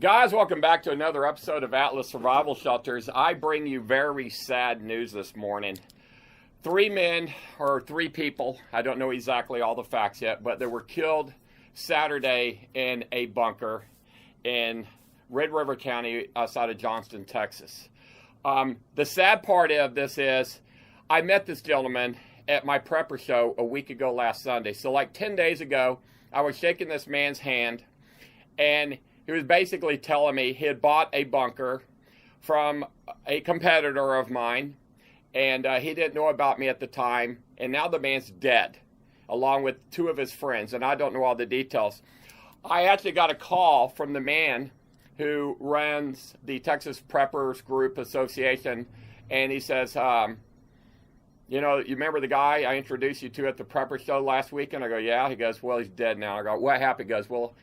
Guys, welcome back to another episode of Atlas Survival Shelters. I bring you very sad news this morning. Three people, I don't know exactly all the facts yet, but they were killed Saturday in a bunker in Red River County outside of Johnston, Texas. The sad part of this is I met this gentleman at my prepper show a week ago last Sunday. So like 10 days ago, I was shaking this man's hand, and he was basically telling me he had bought a bunker from a competitor of mine, and he didn't know about me at the time, and now the man's dead, along with two of his friends, and I don't know all the details. I actually got a call from the man who runs the Texas Preppers Group Association, and he says, you remember the guy I introduced you to at the prepper show last week? And I go, yeah. He goes, well, he's dead now. I go, what happened? He goes, well,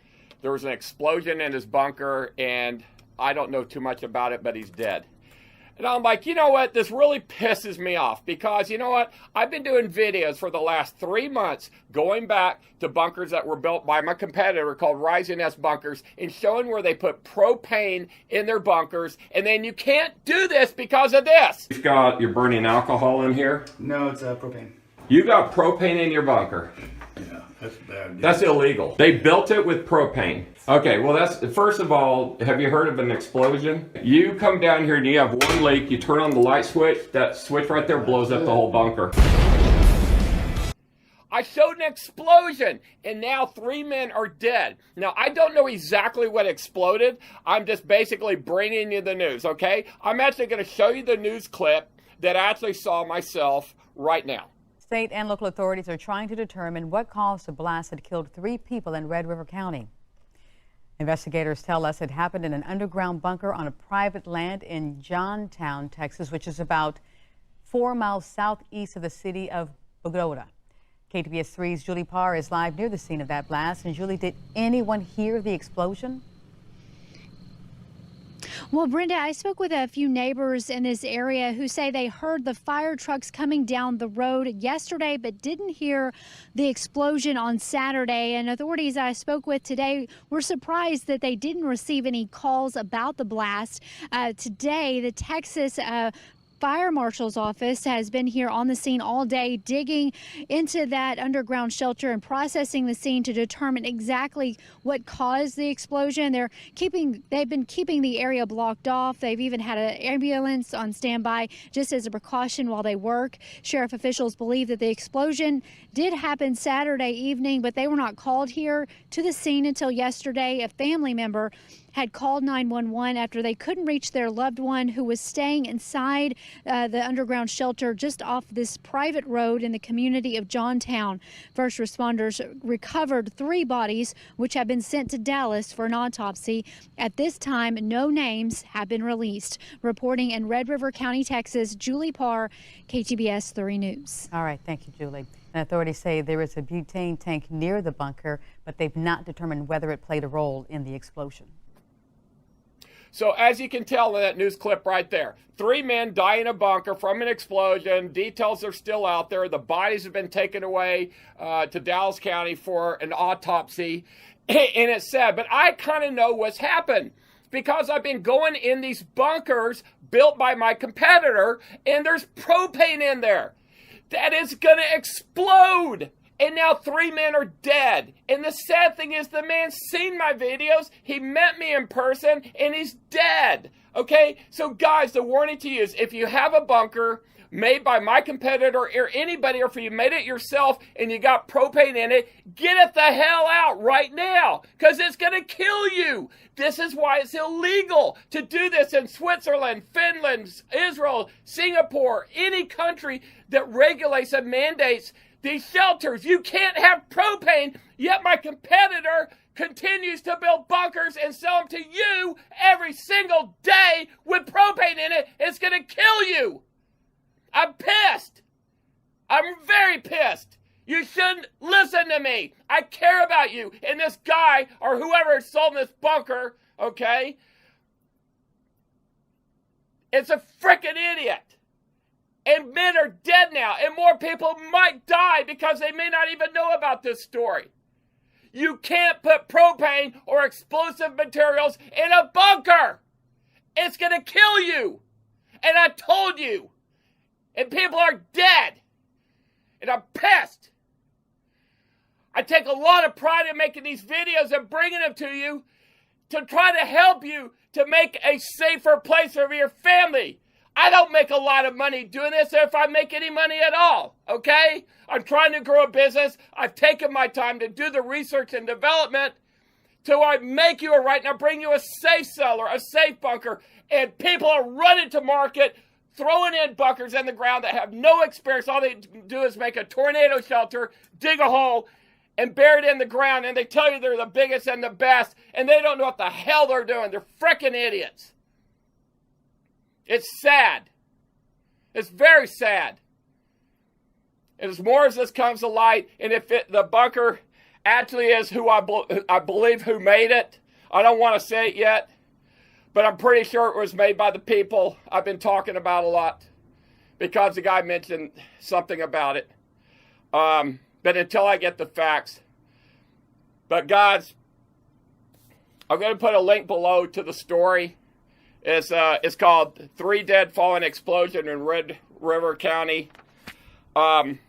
there was an explosion in his bunker, and I don't know too much about it, but he's dead. And I'm like, you know what? This really pisses me off because, you know what? I've been doing videos for the last 3 months going back to bunkers that were built by my competitor called Rising S Bunkers and showing where they put propane in their bunkers. And then you can't do this because of this. You're burning alcohol in here? No, it's propane. You got propane in your bunker? Yeah, that's bad. That's illegal. They built it with propane. Okay, well, first of all, have you heard of an explosion? You come down here and you have one leak, you turn on the light switch, that switch right there blows up the whole bunker. I showed an explosion, and now 3 men are dead. Now, I don't know exactly what exploded. I'm just basically bringing you the news, okay? I'm actually going to show you the news clip that I actually saw myself right now. State and local authorities are trying to determine what caused the blast that killed 3 people in Red River County. Investigators tell us it happened in an underground bunker on a private land in Johnstown, Texas, which is about 4 miles southeast of the city of Bogota. KTBS 3's Julie Parr is live near the scene of that blast. And Julie, did anyone hear the explosion? Well, Brenda, I spoke with a few neighbors in this area who say they heard the fire trucks coming down the road yesterday, but didn't hear the explosion on Saturday. And authorities I spoke with today were surprised that they didn't receive any calls about the blast. Today, the Texas Fire Marshal's office has been here on the scene all day, digging into that underground shelter and processing the scene to determine exactly what caused the explosion. They've been keeping the area blocked off. They've even had an ambulance on standby just as a precaution while they work. Sheriff officials believe that the explosion did happen Saturday evening, but they were not called here to the scene until yesterday. A family member had called 911 after they couldn't reach their loved one who was staying inside the underground shelter just off this private road in the community of Johnstown. First responders recovered 3 bodies, which have been sent to Dallas for an autopsy. At this time, no names have been released. Reporting in Red River County, Texas, Julie Parr, KTBS 3 News. All right, thank you, Julie. And authorities say there is a butane tank near the bunker, but they've not determined whether it played a role in the explosion. So as you can tell in that news clip right there, 3 men die in a bunker from an explosion. Details are still out there. The bodies have been taken away to Dallas County for an autopsy. And it's sad, but I kind of know what's happened because I've been going in these bunkers built by my competitor, and there's propane in there that is going to explode. And now 3 men are dead. And the sad thing is the man's seen my videos. He met me in person and he's dead. Okay? So guys, the warning to you is if you have a bunker made by my competitor or anybody, or if you made it yourself and you got propane in it, get it the hell out right now because it's going to kill you. This is why it's illegal to do this in Switzerland, Finland, Israel, Singapore, any country that regulates and mandates these shelters. You can't have propane, yet my competitor continues to build bunkers and sell them to you every single day with propane in it. It's going to kill you. I'm pissed. I'm very pissed. You shouldn't listen to me. I care about you. And this guy or whoever sold this bunker okay? It's a freaking idiot. And men are dead now, and more people might die because they may not even know about this story. You can't put propane or explosive materials in a bunker. It's going to kill you. And I told you. And people are dead. And I'm pissed. I take a lot of pride in making these videos and bringing them to you to try to help you to make a safer place for your family. I don't make a lot of money doing this, if I make any money at all, okay? I'm trying to grow a business. I've taken my time to do the research and development till I make you a right now, bring you a safe cellar, a safe bunker, and people are running to market, throwing in bunkers in the ground that have no experience. All they do is make a tornado shelter, dig a hole, and bury it in the ground, and they tell you they're the biggest and the best, and they don't know what the hell they're doing. They're freaking idiots. It's sad. It's very sad. And as more as this comes to light, and if the bunker actually is who I believe who made it, I don't want to say it yet, but I'm pretty sure it was made by the people I've been talking about a lot because the guy mentioned something about it. But until I get the facts. But guys, I'm going to put a link below to the story. It's called 3 Dead Following Explosion in Red River County. I'm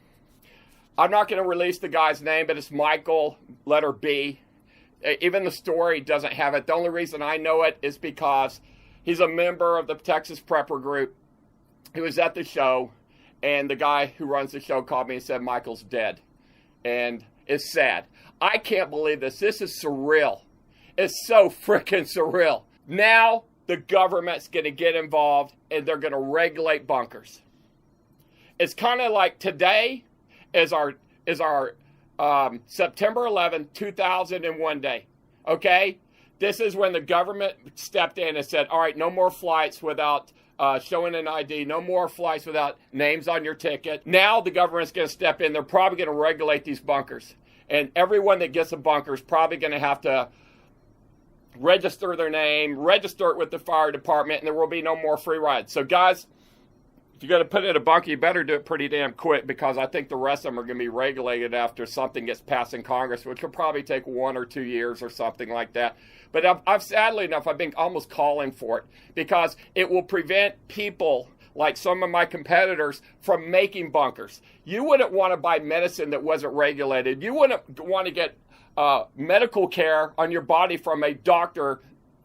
not going to release the guy's name, but it's Michael, letter B. Even the story doesn't have it. The only reason I know it is because he's a member of the Texas Prepper Group. He was at the show, and the guy who runs the show called me and said Michael's dead. And it's sad. I can't believe this. This is surreal. It's so freaking surreal. Now the government's going to get involved, and they're going to regulate bunkers. It's kind of like today is our September 11, 2001 day. Okay? This is when the government stepped in and said, all right, no more flights without showing an ID, no more flights without names on your ticket. Now the government's going to step in. They're probably going to regulate these bunkers. And everyone that gets a bunker is probably going to have to register their name, register it with the fire department, and there will be no more free rides. So guys, if you're going to put it in a bunker, you better do it pretty damn quick, because I think the rest of them are going to be regulated after something gets passed in Congress, which will probably take 1 or 2 years or something like that. But I've sadly enough, I've been almost calling for it, because it will prevent people like some of my competitors from making bunkers. You wouldn't want to buy medicine that wasn't regulated. You wouldn't want to get medical care on your body from a doctor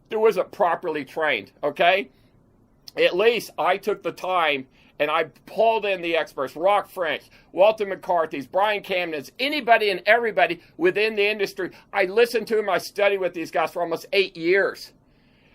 who wasn't properly trained, okay? At least I took the time and I pulled in the experts, Rock French, Walter McCarthy's, Brian Camden's, anybody and everybody within the industry. I listened to them, I studied with these guys for almost 8 years.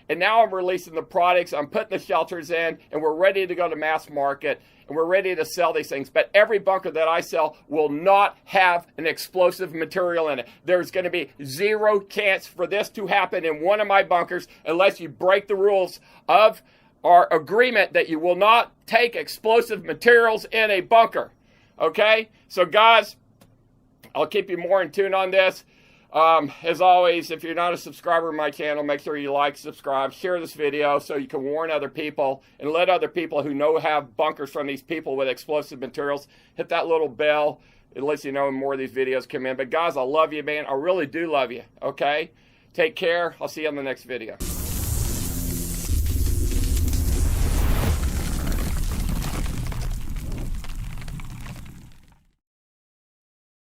And now I'm releasing the products, I'm putting the shelters in, and we're ready to go to mass market, and we're ready to sell these things. But every bunker that I sell will not have an explosive material in it. There's going to be 0 chance for this to happen in one of my bunkers unless you break the rules of our agreement that you will not take explosive materials in a bunker. Okay? So guys, I'll keep you more in tune on this. As always, if you're not a subscriber to my channel, make sure you like, subscribe, share this video so you can warn other people and let other people who know have bunkers from these people with explosive materials hit that little bell. It lets you know when more of these videos come in. But guys, I love you, man. I really do love you. Okay? Take care. I'll see you on the next video.